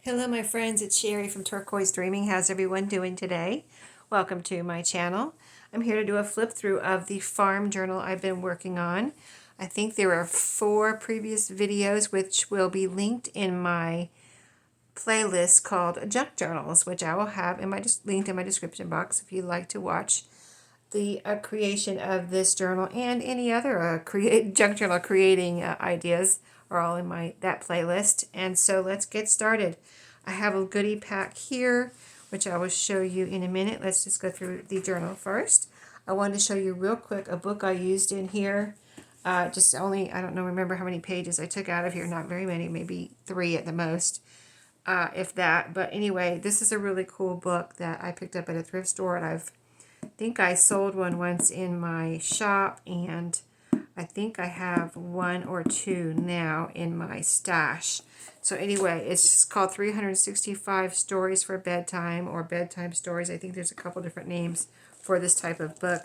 Hello my friends, it's Sheree from Turquoise Dreaming. How's everyone doing today? Welcome to my channel. I'm here to do a flip through of the farm journal I've been working on. I think there are 4 previous videos which will be linked in my playlist called Junk Journals, which I will have in my linked in my description box if you'd like to watch the creation of this journal and any other junk journal creating ideas are all in that playlist. And so let's get started. I have a goodie pack here, which I will show you in a minute. Let's just go through the journal first. I wanted to show you real quick a book I used in here. Just only, I don't know, remember how many pages I took out of here. Not very many, maybe 3 at the most, if that. But anyway, this is a really cool book that I picked up at a thrift store, and I think I sold one once in my shop, and I think I have 1 or 2 now in my stash. So anyway, it's just called 365 Stories for Bedtime, or Bedtime Stories. I think there's a couple different names for this type of book.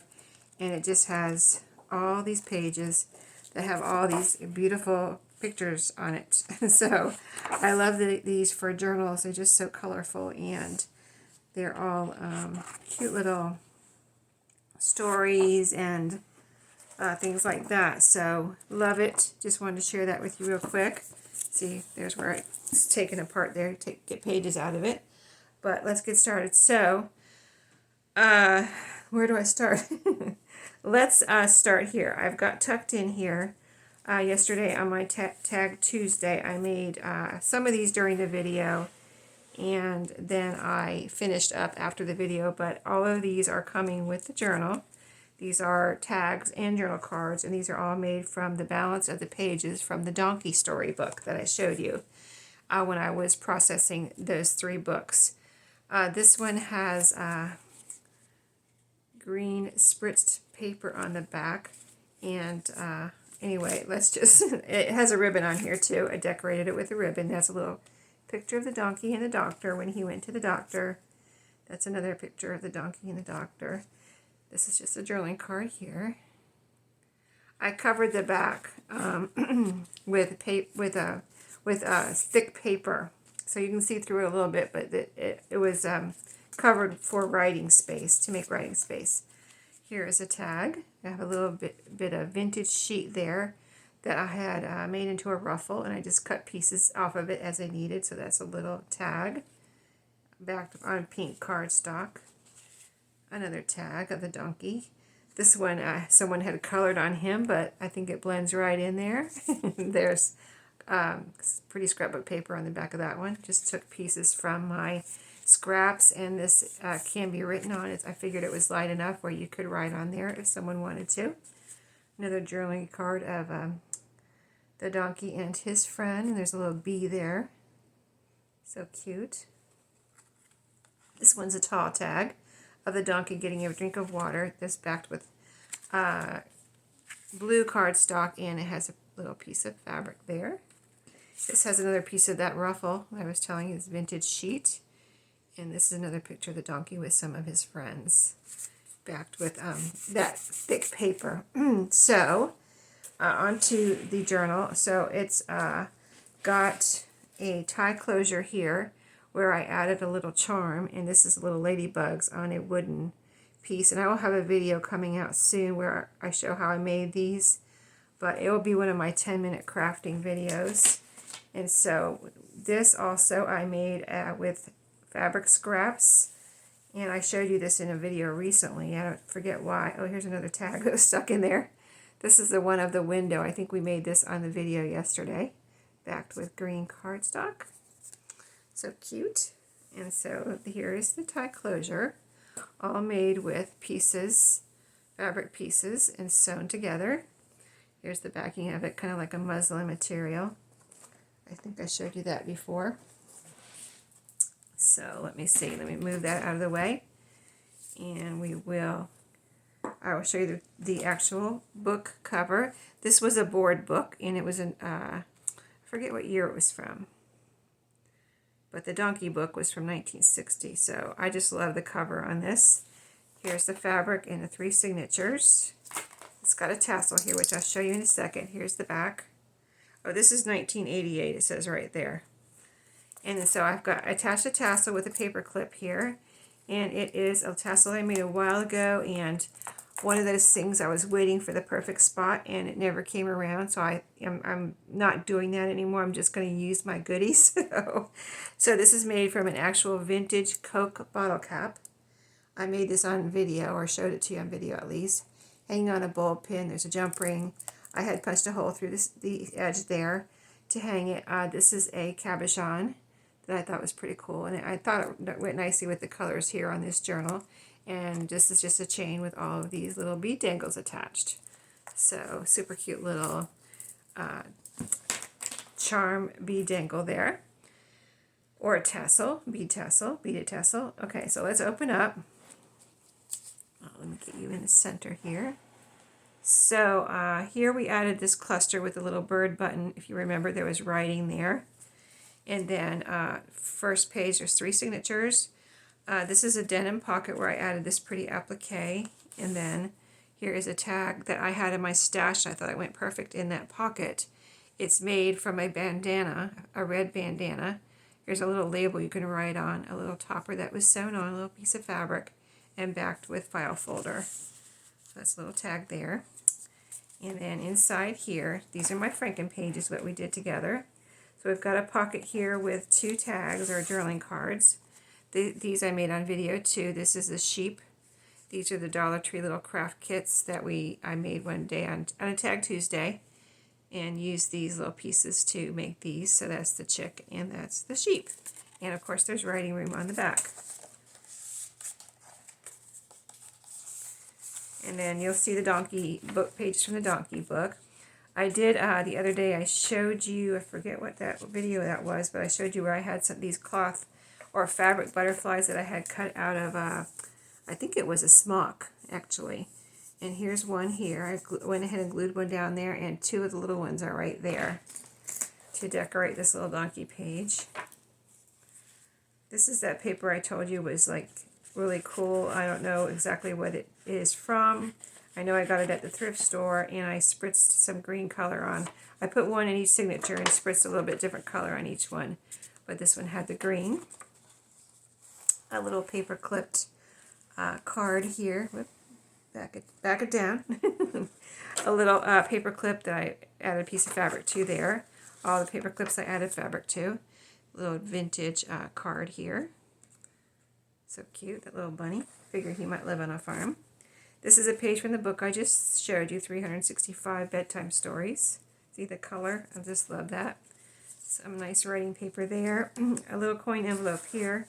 And it just has all these pages that have all these beautiful pictures on it. So I love these for journals. They're just so colorful, and they're all cute little stories and things like that. So love it. Just wanted to share that with you real quick. See, there's where it's taken apart there to get pages out of it. But let's get started. So where do I start? Let's start here. I've got tucked in here. Yesterday on my Tag Tuesday, I made some of these during the video, and then I finished up after the video, but all of these are coming with the journal. These are tags and journal cards, and these are all made from the balance of the pages from the donkey story book that I showed you when I was processing those 3 books. This one has green spritzed paper on the back, and anyway, it has a ribbon on here too. I decorated it with a ribbon. That's a little picture of the donkey and the doctor when he went to the doctor. That's another picture of the donkey and the doctor. This is just a journaling card here. I covered the back with thick paper, so you can see through it a little bit, but it was covered for writing space, to make writing space. Here is a tag. I have a little bit of vintage sheet there that I had made into a ruffle, and I just cut pieces off of it as I needed. So that's a little tag backed on pink cardstock. Another tag of the donkey. This one, someone had colored on him, but I think it blends right in there. There's pretty scrapbook paper on the back of that one. Just took pieces from my scraps, and this can be written on. I figured it was light enough where you could write on there if someone wanted to. Another journaling card of the donkey and his friend, and there's a little bee there. So cute. This one's a tall tag of the donkey getting a drink of water. This backed with blue cardstock, and it has a little piece of fabric there. This has another piece of that ruffle I was telling you, this vintage sheet. And this is another picture of the donkey with some of his friends, backed with that thick paper. So onto the journal. So it's got a tie closure here where I added a little charm, and this is little ladybugs on a wooden piece. And I will have a video coming out soon where I show how I made these, but it will be one of my 10-minute crafting videos. And so this also I made with fabric scraps, and I showed you this in a video recently. I don't forget why. Oh, here's another tag that was stuck in there. This is the one of the window. I think we made this on the video yesterday, backed with green cardstock. So cute. And so here is the tie closure, all made with pieces, fabric pieces, and sewn together. Here's the backing of it, kind of like a muslin material. I think I showed you that before. So let me see. Let me move that out of the way, and I will show you the actual book cover. This was a board book, and it was I forget what year it was from, but the donkey book was from 1960. So I just love the cover on this. Here's the fabric and the 3 signatures. It's got a tassel here, which I'll show you in a second. Here's the back. Oh, this is 1988. It says right there. And so I've got attached a tassel with a paper clip here, and it is a tassel I made a while ago, and one of those things I was waiting for the perfect spot and it never came around, so I'm not doing that anymore. I'm just going to use my goodies. So this is made from an actual vintage Coke bottle cap. I made this on video, or showed it to you on video at least. Hanging on a bulb pin, there's a jump ring. I had punched a hole through the edge there to hang it. This is a cabochon that I thought was pretty cool, and I thought it went nicely with the colors here on this journal. And this is just a chain with all of these little bead dangles attached. So super cute little charm bead dangle there, or a tassel, beaded tassel. Okay, so let's open up. Let me get you in the center here. So here we added this cluster with a little bird button. If you remember, there was writing there. And then first page, there's 3 signatures. This is a denim pocket where I added this pretty applique, and then here is a tag that I had in my stash. I thought it went perfect in that pocket. It's made from a bandana, a red bandana. Here's a little label you can write on, a little topper that was sewn on a little piece of fabric and backed with file folder. So that's a little tag there. And then inside here, these are my Franken pages, what we did together. So we've got a pocket here with 2 tags or journaling cards. These I made on video too. This is the sheep. These are the Dollar Tree little craft kits that I made one day on a Tag Tuesday, and used these little pieces to make these. So that's the chick and that's the sheep. And of course there's writing room on the back. And then you'll see the donkey book pages from the donkey book. I did the other day, I showed you, I forget what video that was, but I showed you where I had these cloth or fabric butterflies that I had cut out of, I think it was a smock, actually. And here's one here. I went ahead and glued one down there, and 2 of the little ones are right there to decorate this little donkey page. This is that paper I told you was like really cool. I don't know exactly what it is from. I know I got it at the thrift store, and I spritzed some green color on. I put one in each signature and spritzed a little bit different color on each one. But this one had the green. A little paper clipped card here. Whoop, back it down. A little paper clip that I added a piece of fabric to there. All the paper clips I added fabric to. Little vintage card here. So cute, that little bunny. Figured he might live on a farm. This is a page from the book I just showed you, 365 Bedtime Stories. See the color? I just love that. Some nice writing paper there. A little coin envelope here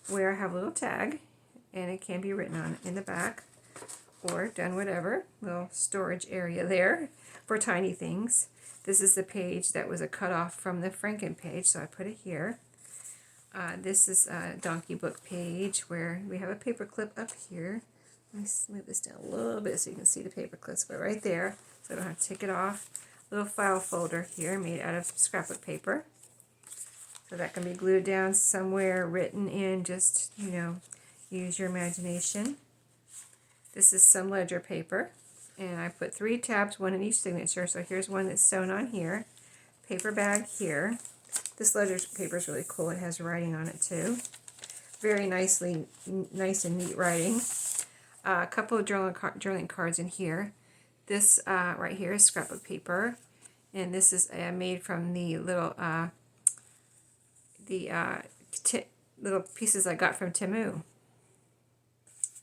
where I have a little tag, and it can be written on in the back or done whatever. Little storage area there for tiny things. This is the page that was a cutoff from the Franken page, so I put it here. This is a donkey book page where we have a paper clip up here. Let me move this down a little bit so you can see the paper clips, but right there, so I don't have to take it off. Little file folder here made out of scrapbook paper. So that can be glued down somewhere, written in, just, you know, use your imagination. This is some ledger paper, and I put 3 tabs, 1 in each signature. So here's one that's sewn on here. Paper bag here. This ledger paper is really cool. It has writing on it too. Very nice and neat writing. A couple of journaling cards in here. This right here is scrapbook paper, and this is made from the little little pieces I got from Temu.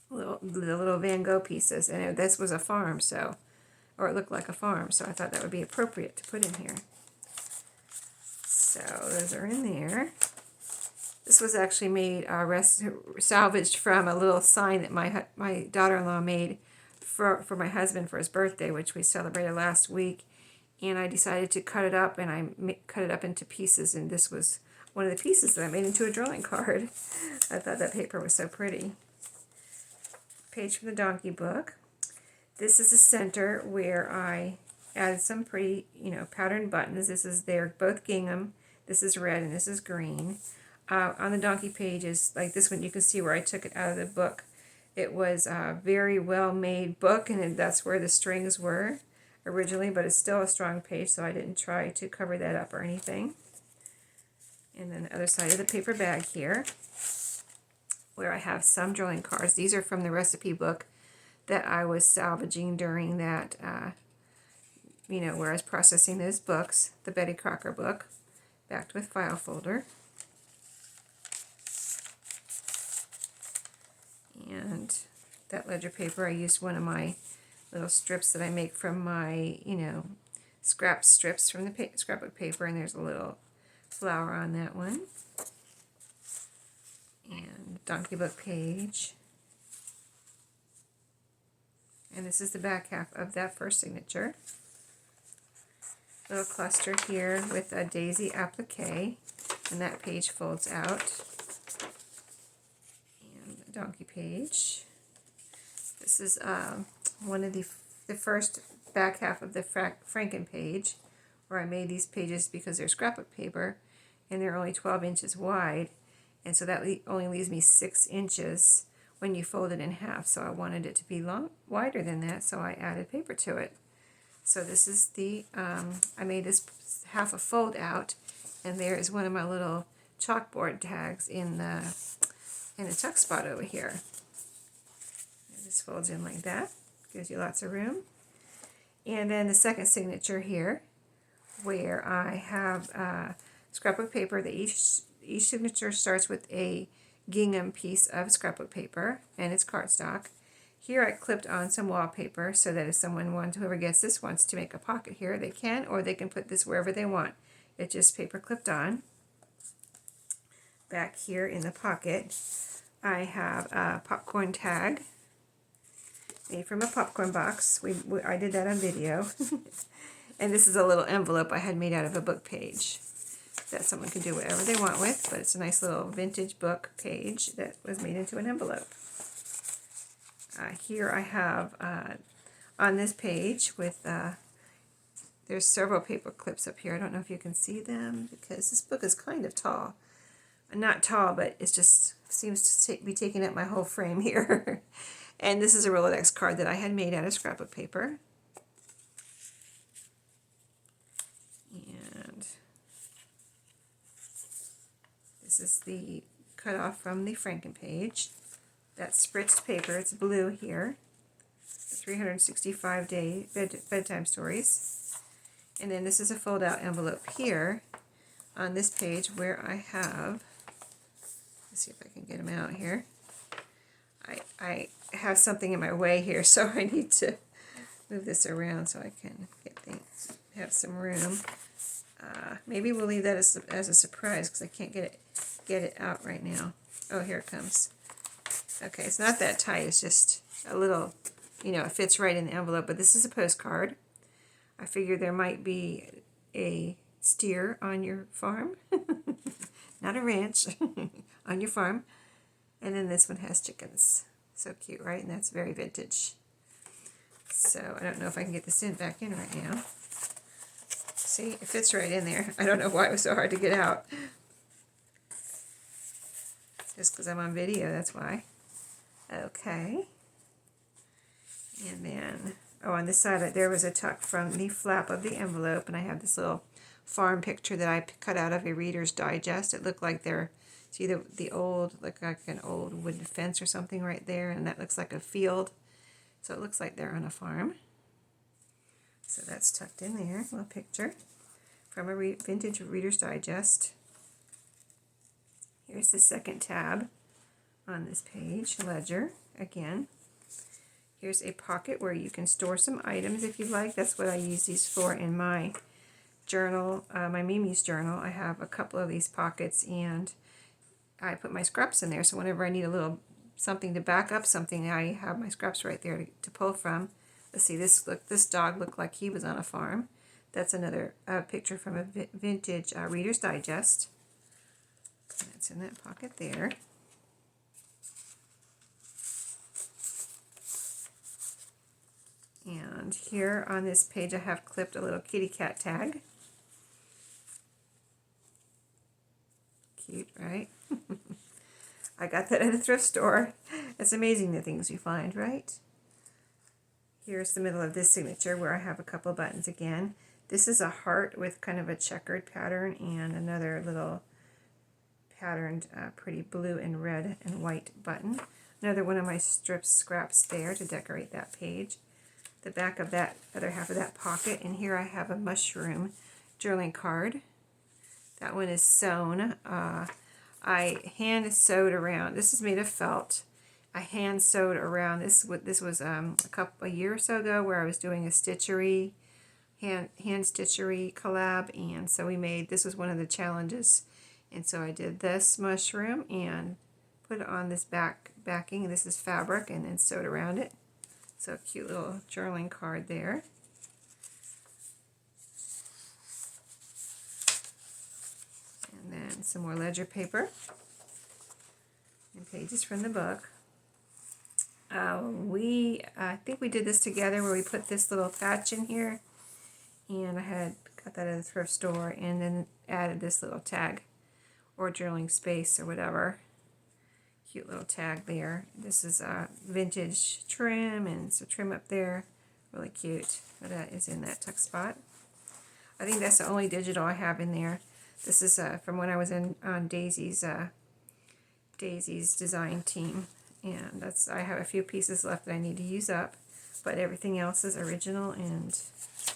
The little Van Gogh pieces, and this was a farm, so, or it looked like a farm, so I thought that would be appropriate to put in here. So those are in there. This was actually made salvaged from a little sign that my daughter-in-law made for my husband for his birthday, which we celebrated last week. And I decided to cut it up, and I cut it up into pieces, and this was one of the pieces that I made into a drawing card. I thought that paper was so pretty. Page from the donkey book. This is the center where I added some pretty, patterned buttons. This is both gingham. This is red and this is green. On the donkey pages, like this one, you can see where I took it out of the book. It was a very well made book, and that's where the strings were originally, but it's still a strong page, so I didn't try to cover that up or anything. And then the other side of the paper bag here, where I have some drawing cards. These are from the recipe book that I was salvaging during that, where I was processing those books, the Betty Crocker book, backed with file folder. And that ledger paper, I used one of my little strips that I make from my, scrap strips from the scrapbook paper, and there's a little flower on that one. And donkey book page. And this is the back half of that first signature. Little cluster here with a daisy applique, and that page folds out. And a donkey page. This is one of the first back half of the Franken page, where I made these pages because they're scrapbook paper, and they're only 12 inches wide, and so that only leaves me 6 inches when you fold it in half. So I wanted it to be wider than that, so I added paper to it. So this is the, I made this half a fold out, and there is one of my little chalkboard tags in the tuck spot over here. And this folds in like that, gives you lots of room. And then the second signature here, where I have scrapbook paper that each signature starts with a gingham piece of scrapbook paper, and it's cardstock. Here I clipped on some wallpaper so that if whoever gets this wants to make a pocket here, they can, or they can put this wherever they want. It's just paper clipped on. Back here in the pocket, I have a popcorn tag made from a popcorn box. I did that on video. And this is a little envelope I had made out of a book page that someone can do whatever they want with, but it's a nice little vintage book page that was made into an envelope. Here I have on this page with, there's several paper clips up here. I don't know if you can see them because this book is kind of tall. Not tall, but it just seems to be taking up my whole frame here. And this is a Rolodex card that I had made out of scrapbook paper. And this is the cutoff from the Franken page. That's spritzed paper. It's blue here. 365-day bedtime stories. And then this is a fold-out envelope here on this page where I have, let's see if I can get them out here. I have something in my way here, so I need to move this around so I can have some room. Maybe we'll leave that as a surprise because I can't get it out right now. Oh, here it comes. Okay, it's not that tight. It's just a little, it fits right in the envelope. But this is a postcard. I figured there might be a steer on your farm, not a ranch, on your farm. And then this one has chickens. So cute, right? And that's very vintage. So I don't know if I can get this back in right now. See, it fits right in there. I don't know why it was so hard to get out. Just because I'm on video, that's why. Okay. And then, on this side, there was a tuck from the flap of the envelope, and I have this little farm picture that I cut out of a Reader's Digest. It looked like see the old, like an old wooden fence or something right there, and that looks like a field. So it looks like they're on a farm. So that's tucked in there, a little picture from a vintage Reader's Digest. Here's the second tab on this page, ledger, again. Here's a pocket where you can store some items if you like. That's what I use these for in my journal, my Mimi's journal. I have a couple of these pockets, and I put my scraps in there, so whenever I need a little something to back up something, I have my scraps right there to pull from. Let's see, this dog looked like he was on a farm. That's another picture from a vintage Reader's Digest. That's in that pocket there. And here on this page I have clipped a little kitty cat tag. Cute, right? I got that at a thrift store. It's amazing the things you find, right? Here's the middle of this signature where I have a couple buttons again. This is a heart with kind of a checkered pattern and another little patterned pretty blue and red and white button. Another one of my scraps there to decorate that page. The back of that other half of that pocket, and here I have a mushroom journaling card. That one is sewn. I hand sewed around. This is made of felt. I hand sewed around this. This was a year or so ago, where I was doing a stitchery, hand stitchery collab, and so we made, this was one of the challenges, and so I did this mushroom and put it on this backing. This is fabric, and then sewed around it. So a cute little journaling card there. And then some more ledger paper and pages from the book. I think we did this together, where we put this little patch in here, and I had got that at the thrift store, and then added this little tag, or journaling space, or whatever. Cute little tag there. This is vintage trim, and it's a trim up there. Really cute. That is in that tuck spot. I think that's the only digital I have in there. This is from when I was on Daisy's design team, and I have a few pieces left that I need to use up, but everything else is original and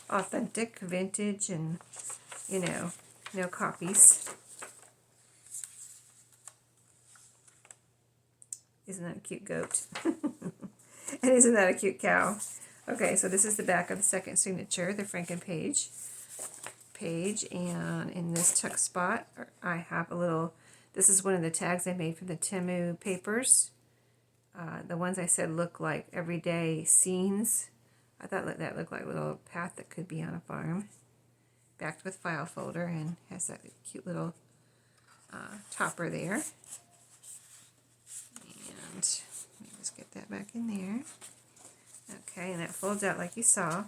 authentic, vintage, and no copies. Isn't that a cute goat? And isn't that a cute cow? Okay, so this is the back of the second signature, the Franken page. And in this tuck spot, I have a little, this is one of the tags I made from the Temu papers. The ones I said look like everyday scenes. I thought that looked like a little path that could be on a farm. Backed with file folder, and has that cute little topper there. And let me just get that back in there. Okay, and that folds out like you saw.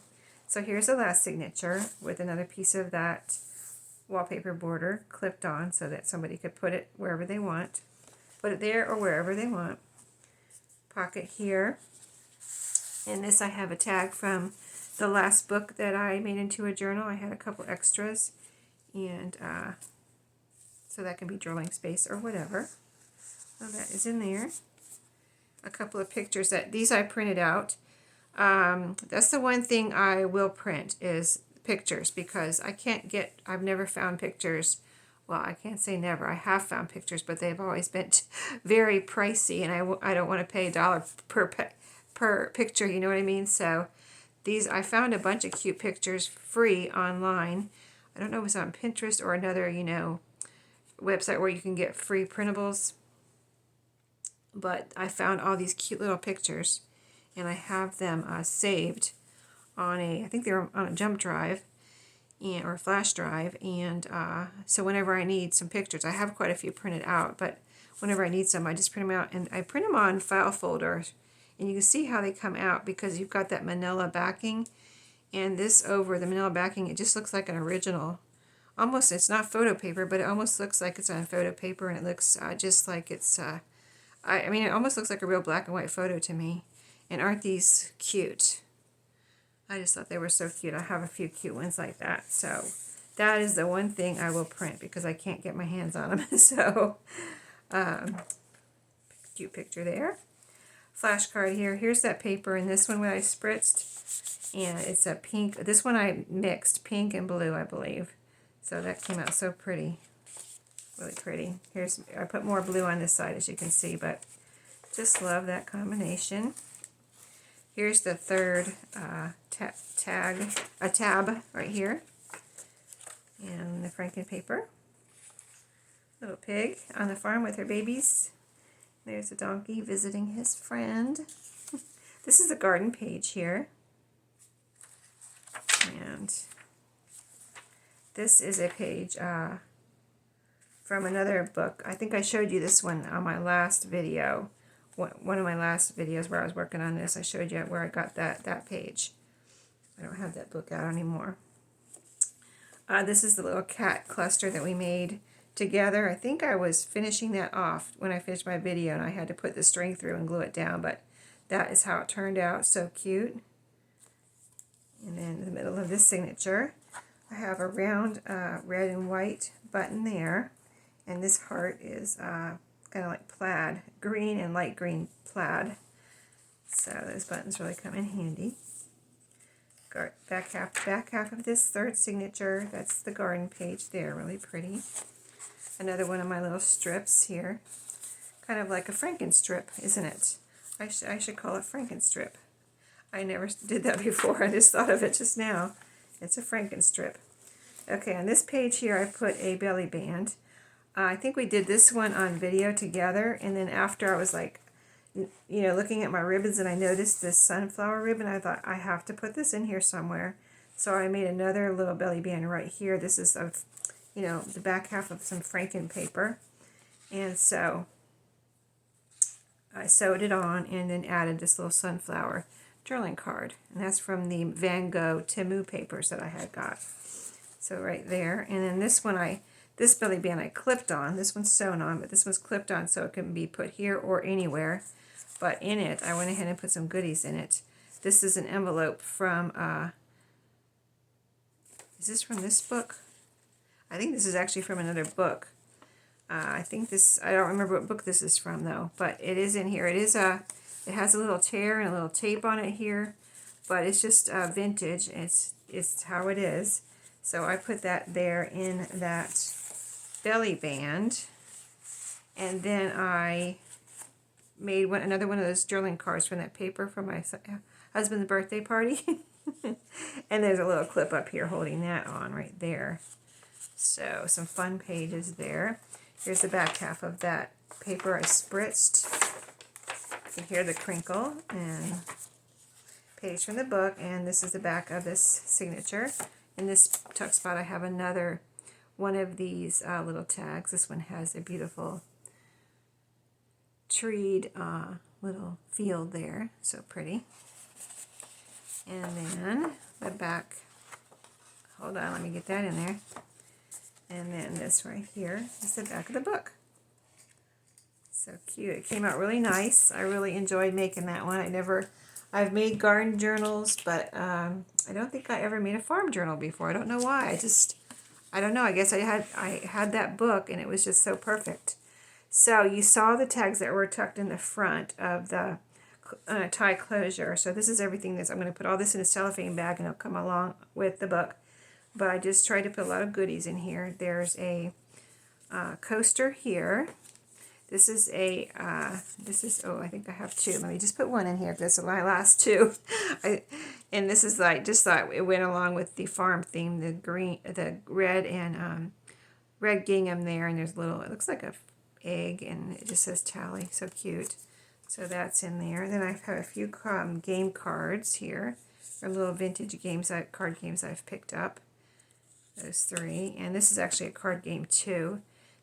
So here's the last signature with another piece of that wallpaper border clipped on, so that somebody could put it wherever they want. Put it there or wherever they want. Pocket here. And this, I have a tag from the last book that I made into a journal. I had a couple extras, and so that can be journaling space or whatever. So that is in there. A couple of pictures these I printed out. That's the one thing I will print, is pictures, because I've never found pictures. Well, I can't say never. I have found pictures, but they've always been very pricey, and I don't want to pay $1 per picture, you know what I mean? So I found a bunch of cute pictures free online. I don't know if it's on Pinterest or another, website where you can get free printables. But I found all these cute little pictures, and I have them saved on I think they're on a jump drive, or a flash drive, and so whenever I need some pictures, I have quite a few printed out, but whenever I need some, I just print them out, and I print them on file folders, and you can see how they come out, because you've got that manila backing, and this over the manila backing, it just looks like an original. Almost, it's not photo paper, but it almost looks like it's on photo paper, and it looks just like it's, I mean, it almost looks like a real black and white photo to me. And aren't these cute? I just thought they were so cute. I have a few cute ones like that. So that is the one thing I will print, because I can't get my hands on them. So cute picture there. Flashcard here. Here's that paper, and this one I spritzed, and it's a pink. This one I mixed pink and blue, I believe. So that came out so pretty. Really pretty. I put more blue on this side, as you can see, but just love that combination. Here's the third tab right here, and the Franken paper. Little pig on the farm with her babies. There's a donkey visiting his friend. This is the garden page here, and this is a page from another book. I think I showed you this one on my last video. One of my last videos where I was working on this, I showed you where I got that page. I don't have that book out anymore. This is the little cat cluster that we made together. I think I was finishing that off when I finished my video, and I had to put the string through and glue it down, but that is how it turned out. So cute. And then in the middle of this signature, I have a round red and white button there. And this heart is kind of like plaid, green and light green plaid. So those buttons really come in handy. Back half of this third signature, that's the garden page there, really pretty. Another one of my little strips here. Kind of like a Frankenstrip, isn't it? I should call it Frankenstrip. I never did that before. I just thought of it just now. It's a Frankenstrip. Okay, on this page here I put a belly band. I think we did this one on video together, and then after I was like, you know, looking at my ribbons, and I noticed this sunflower ribbon. I thought I have to put this in here somewhere. So I made another little belly band right here. This is of, you know, the back half of some Franken paper. And so I sewed it on and then added this little sunflower journaling card. And that's from the Van Gogh Temu papers that I had got. So right there. And then this one, this belly band I clipped on. This one's sewn on, but this one's clipped on so it can be put here or anywhere. But in it, I went ahead and put some goodies in it. This is an envelope from, is this from this book? I think this is actually from another book. I think this, I don't remember what book this is from though, but it is in here. It has a little tear and a little tape on it here, but it's just vintage. It's how it is. So I put that there in that belly band, and then I made another one of those journaling cards from that paper from my husband's birthday party. And there's a little clip up here holding that on right there. So some fun pages there. Here's the back half of that paper I spritzed. You can hear the crinkle, and page from the book, and this is the back of this signature. In this tuck spot I have another one of these little tags. This one has a beautiful treed little field there, so pretty. And then the back, hold on, let me get that in there. And then this right here is the back of the book. So cute. It came out really nice. I really enjoyed making that one. I've made garden journals, but I don't think I ever made a farm journal before. I don't know why. I don't know. I guess I had that book, and it was just so perfect. So you saw the tags that were tucked in the front of the tie closure. So this is everything. I'm going to put all this in a cellophane bag, and it'll come along with the book. But I just tried to put a lot of goodies in here. There's a coaster here. This is oh, I think I have two. Let me just put one in here because it's my last two. And this is like, just thought it went along with the farm theme, the red and red gingham there. And there's a little, it looks like a egg, and it just says Tally. So cute. So that's in there. Then I have a few game cards here, or little vintage card games I've picked up. Those three. And this is actually a card game too.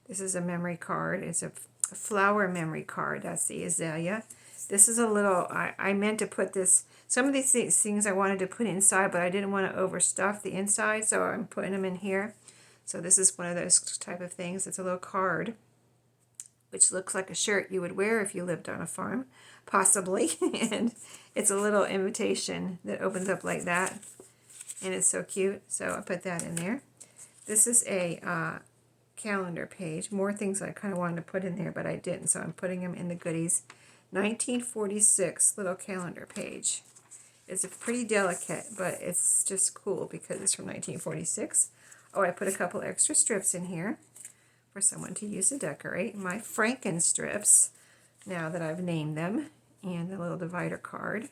This is a memory card. It's a flower memory card. That's the azalea. This is a little, I meant to put this, some of these things I wanted to put inside, but I didn't want to overstuff the inside, so I'm putting them in here. So this is one of those type of things. It's a little card, which looks like a shirt you would wear if you lived on a farm, possibly. And it's a little invitation that opens up like that. And it's so cute, so I put that in there. This is a calendar page. More things I kind of wanted to put in there, but I didn't, so I'm putting them in the goodies. 1946 little calendar page. It's a pretty delicate, but it's just cool because it's from 1946. Oh, I put a couple extra strips in here for someone to use to decorate. My Franken strips, now that I've named them, and the little divider card.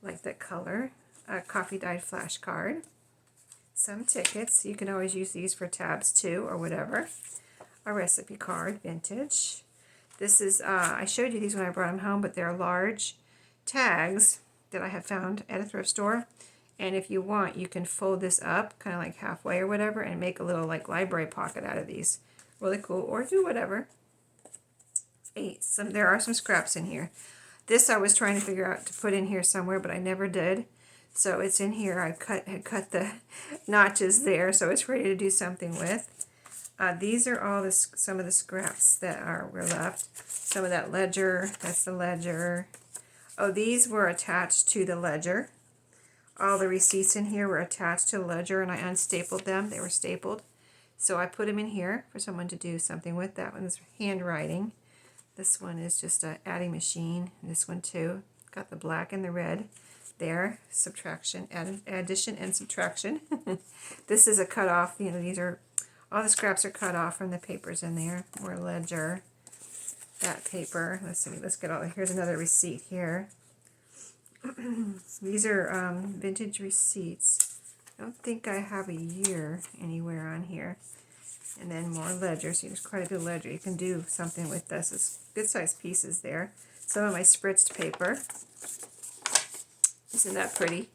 Like that color. A coffee dyed flash card. Some tickets. You can always use these for tabs too, or whatever. A recipe card, vintage. This is, I showed you these when I brought them home, but they're large tags that I have found at a thrift store. And if you want, you can fold this up, kind of like halfway or whatever, and make a little like library pocket out of these. Really cool, or do whatever. There are some scraps in here. This I was trying to figure out to put in here somewhere, but I never did. So it's in here. I had cut the notches there, so it's ready to do something with. These are all some of the scraps that were left. Some of that ledger. That's the ledger. Oh, these were attached to the ledger. All the receipts in here were attached to the ledger, and I unstapled them. They were stapled So I put them in here for someone to do something with. That one's handwriting. This one is just a adding machine. This one too. Got the black and the red there. Subtraction, addition and subtraction. This is a cut off. You know, these are, all the scraps are cut off from the papers in there. More ledger. That paper. Let's see. Let's get all. Here's another receipt here. These are vintage receipts. I don't think I have a year anywhere on here. And then more ledger. So there's quite a bit of ledger. You can do something with this. It's good sized pieces there. Some of my spritzed paper. Isn't that pretty?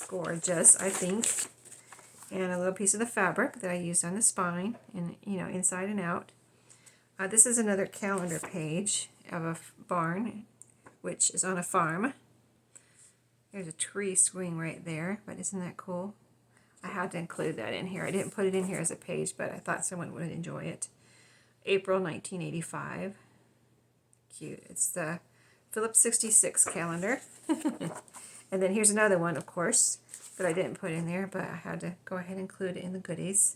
Gorgeous, I think. And a little piece of the fabric that I used on the spine, and you know, inside and out. This is another calendar page of a barn, which is on a farm. There's a tree swing right there, but isn't that cool? I had to include that in here. I didn't put it in here as a page, but I thought someone would enjoy it. April 1985. Cute. It's the Phillips 66 calendar. And then here's another one, of course, that I didn't put in there, but I had to go ahead and include it in the goodies.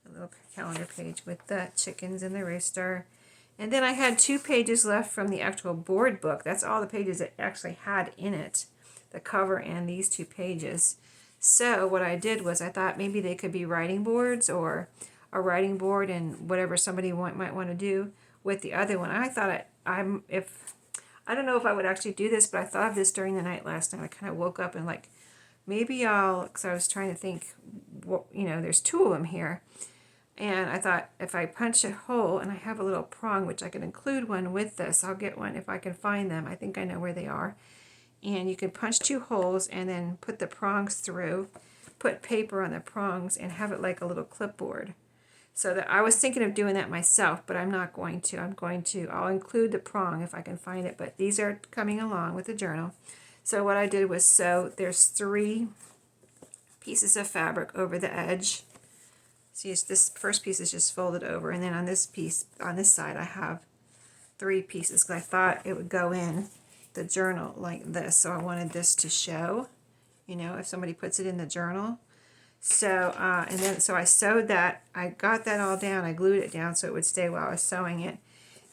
A little calendar page with the chickens and the rooster. And then I had 2 pages left from the actual board book. That's all the pages it actually had in it. The cover and these 2 pages. So what I did was I thought maybe they could be writing boards, or a writing board and whatever somebody might want to do with the other one. I thought I don't know if I would actually do this, but I thought of this during the night last night. I kind of woke up and like, maybe because I was trying to think, well, you know, there's 2 of them here. And I thought if I punch a hole, and I have a little prong, which I can include one with this. I'll get one if I can find them. I think I know where they are. And you can punch 2 holes and then put the prongs through, put paper on the prongs, and have it like a little clipboard. So that I was thinking of doing that myself, but I'm not going to. I'll include the prong if I can find it, but these are coming along with the journal. So what I did was sew, there's 3 pieces of fabric over the edge. See, this first piece is just folded over, and then on this piece, on this side, I have 3 pieces, because I thought it would go in the journal like this. So I wanted this to show, you know, if somebody puts it in the journal. So, and then, so I sewed that, I got that all down, I glued it down so it would stay while I was sewing it.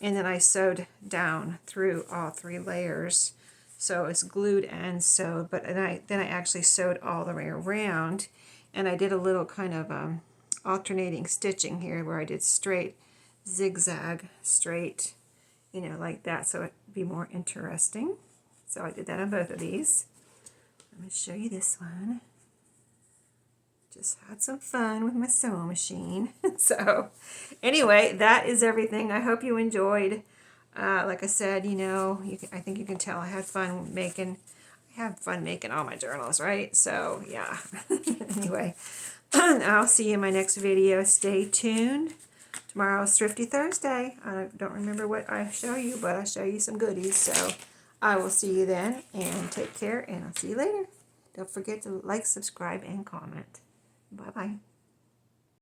And then I sewed down through all 3 layers. So it's glued and sewed, but then I actually sewed all the way around, and I did a little kind of alternating stitching here where I did straight, zigzag, straight, you know, like that, so it'd be more interesting. So I did that on both of these. I'm going to show you this one. Just had some fun with my sewing machine. So anyway, that is everything. I hope you enjoyed. Like I said, you know, I think you can tell I have fun making all my journals, right? So yeah. Anyway, I'll see you in my next video. Stay tuned. Tomorrow's Thrifty Thursday. I don't remember what I show you, but I show you some goodies. So I will see you then, and take care, and I'll see you later. Don't forget to like, subscribe, and comment. Bye-bye.